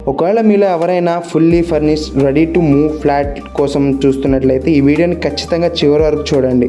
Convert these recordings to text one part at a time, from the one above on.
ఒకవేళ మీలో ఎవరైనా fully furnished ready to move flat కోసం చూస్తున్నట్లయితే ఈ వీడియోని ఖచ్చితంగా చివరి వరకు చూడండి.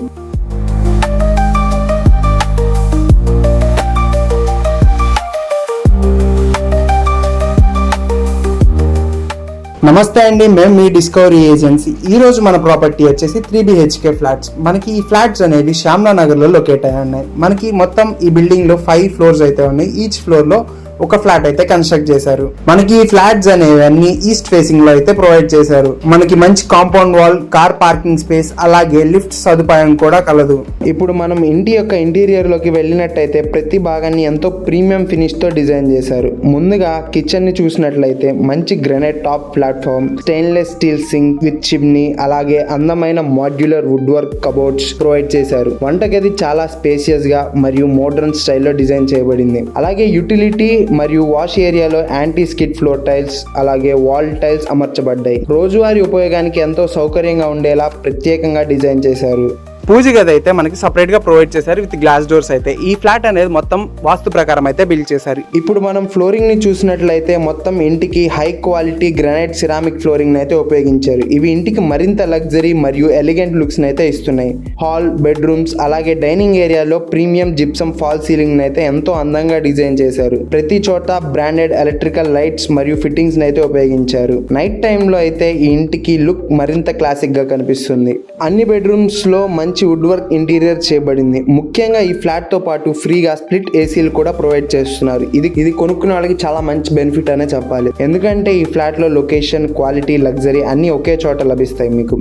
నమస్తే అండి, మేము మీ డిస్కవరీ ఏజెన్సీ. ఈ రోజు మన ప్రాపర్టీ వచ్చేసి 3 BHK ఫ్లాట్స్. మనకి ఈ ఫ్లాట్స్ అనేవి శ్యామ్లా నగర్లో లొకేట్ అయి ఉన్నాయి. మనకి మొత్తం ఈ బిల్డింగ్ లో 5 ఫ్లోర్స్ అయితే ఉన్నాయి. ఈచ్ ఫ్లోర్ లో ఒక ఫ్లాట్ అయితే కన్స్ట్రక్ట్ చేశారు. మనకి ఈ ఫ్లాట్స్ అనేవి అన్ని ఈస్ట్ ఫేసింగ్ లో అయితే ప్రొవైడ్ చేశారు. మనకి మంచి compound wall, car parking space, అలాగే లిఫ్ట్ సదుపాయం కూడా కలదు. ఇప్పుడు మనం ఇంటి యొక్క ఇంటీరియర్ లోకి వెళ్ళినట్టయితే ప్రతి భాగాన్ని ఎంతో ప్రీమియం ఫినిష్ తో డిజైన్ చేశారు. ముందుగా కిచెన్ ని చూసినట్లయితే మంచి granite top platform, stainless steel sync with chimney, అలాగే అందమైన modular wood work cupboards provide చేశారు. వంటగది చాలా స్పేసియస్ గా మరియు మోడర్న్ స్టైల్లో డిజైన్ చేయబడింది. అలాగే యూటిలిటీ మరియు వాష్ ఏరియాలో యాంటీ స్కిడ్ ఫ్లోర్ టైల్స్, అలాగే వాల్ టైల్స్ అమర్చబడ్డాయి. రోజువారీ ఉపయోగానికి ఎంతో సౌకర్యంగా ఉండేలా ప్రత్యేకంగా డిజైన్ చేశారు. పూజ గది అయితే మనకి సపరేట్ గా ప్రొవైడ్ చేశారు విత్ గ్లాస్ డోర్స్. అయితే ఈ ఫ్లాట్ అనేది మొత్తం వాస్తు ప్రకారం అయితే బిల్డ్ చేశారు. ఇప్పుడు మనం ఫ్లోరింగ్ ని చూసినట్లయితే మొత్తం ఇంటికి high quality granite ceramic flooring అయితే ఉపయోగించారు. ఇవి ఇంటికి మరింత లగ్జరీ మరియు ఎలిగెంట్ లుక్స్ అయితే ఇస్తున్నాయి. హాల్, బెడ్రూమ్స్, అలాగే డైనింగ్ ఏరియాలో ప్రీమియం జిప్సమ్ ఫాల్ సీలింగ్ అయితే ఎంతో అందంగా డిజైన్ చేశారు. ప్రతి చోట బ్రాండెడ్ ఎలక్ట్రికల్ లైట్స్ మరియు ఫిట్టింగ్స్ అయితే ఉపయోగించారు. నైట్ టైంలో అయితే ఈ ఇంటికి లుక్ మరింత క్లాసిక్ గా కనిపిస్తుంది. అన్ని బెడ్రూమ్స్ లో మంచి వుడ్ వర్క్ ఇంటీరియర్ చేయబడింది. ముఖ్యంగా ఈ ఫ్లాట్ తో పాటు ఫ్రీగా స్ప్లిట్ ఏసీలు కూడా ప్రొవైడ్ చేస్తున్నారు. ఇది కొనుక్కునే వాళ్ళకి చాలా మంచి బెనిఫిట్ అనే చెప్పాలి. ఎందుకంటే ఈ ఫ్లాట్ లో లొకేషన్, క్వాలిటీ, లగ్జరీ అన్ని ఒకే చోట లభిస్తాయి మీకు.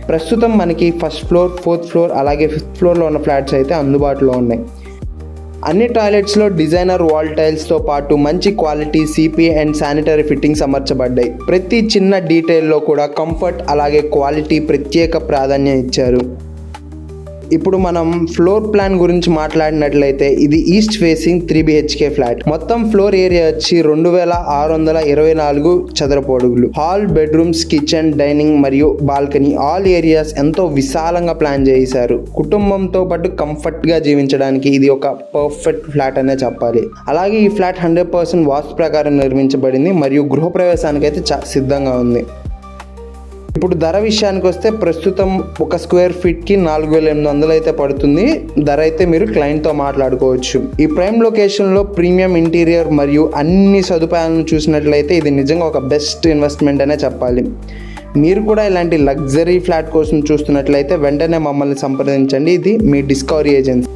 ప్రస్తుతం మనకి ఫస్ట్ ఫ్లోర్, 4th ఫ్లోర్, అలాగే 5th ఫ్లోర్ లో ఉన్న ఫ్లాట్స్ అయితే అందుబాటులో ఉన్నాయి. అన్ని టాయిలెట్స్లో డిజైనర్ వాల్ టైల్స్తో పాటు మంచి quality CP and sanitary fittings అమర్చబడ్డాయి. ప్రతి చిన్న డీటెయిల్లో కూడా కంఫర్ట్, అలాగే క్వాలిటీ ప్రత్యేక ప్రాధాన్యం ఇచ్చారు. ఇప్పుడు మనం ఫ్లోర్ ప్లాన్ గురించి మాట్లాడినట్లయితే ఇది ఈస్ట్ ఫేసింగ్ 3 BHK ఫ్లాట్. మొత్తం ఫ్లోర్ ఏరియా వచ్చి 2624 చదరపు అడుగులు. హాల్, బెడ్రూమ్స్, కిచెన్, డైనింగ్ మరియు బాల్కనీ ఆల్ ఏరియాస్ ఎంతో విశాలంగా ప్లాన్ చేశారు. కుటుంబంతో పాటు కంఫర్ట్ గా జీవించడానికి ఇది ఒక పర్ఫెక్ట్ ఫ్లాట్ అనే చెప్పాలి. అలాగే ఈ ఫ్లాట్ 100% వాస్తు ప్రకారం నిర్మించబడింది మరియు గృహప్రవేశానికి అయితే సిద్ధంగా ఉంది. ఇప్పుడు ధర విషయానికి వస్తే ప్రస్తుతం ఒక స్క్వేర్ ఫీట్కి 4800 అయితే పడుతుంది. ధర అయితే మీరు క్లయింట్తో మాట్లాడుకోవచ్చు. ఈ ప్రైమ్ లొకేషన్లో ప్రీమియం ఇంటీరియర్ మరియు అన్ని సదుపాయాలను చూసినట్లయితే ఇది నిజంగా ఒక బెస్ట్ ఇన్వెస్ట్మెంట్ అనే చెప్పాలి. మీరు కూడా ఇలాంటి లగ్జరీ ఫ్లాట్ కోసం చూస్తున్నట్లయితే వెంటనే మమ్మల్ని సంప్రదించండి. ఇది మీ డిస్కవరీ ఏజెన్సీ.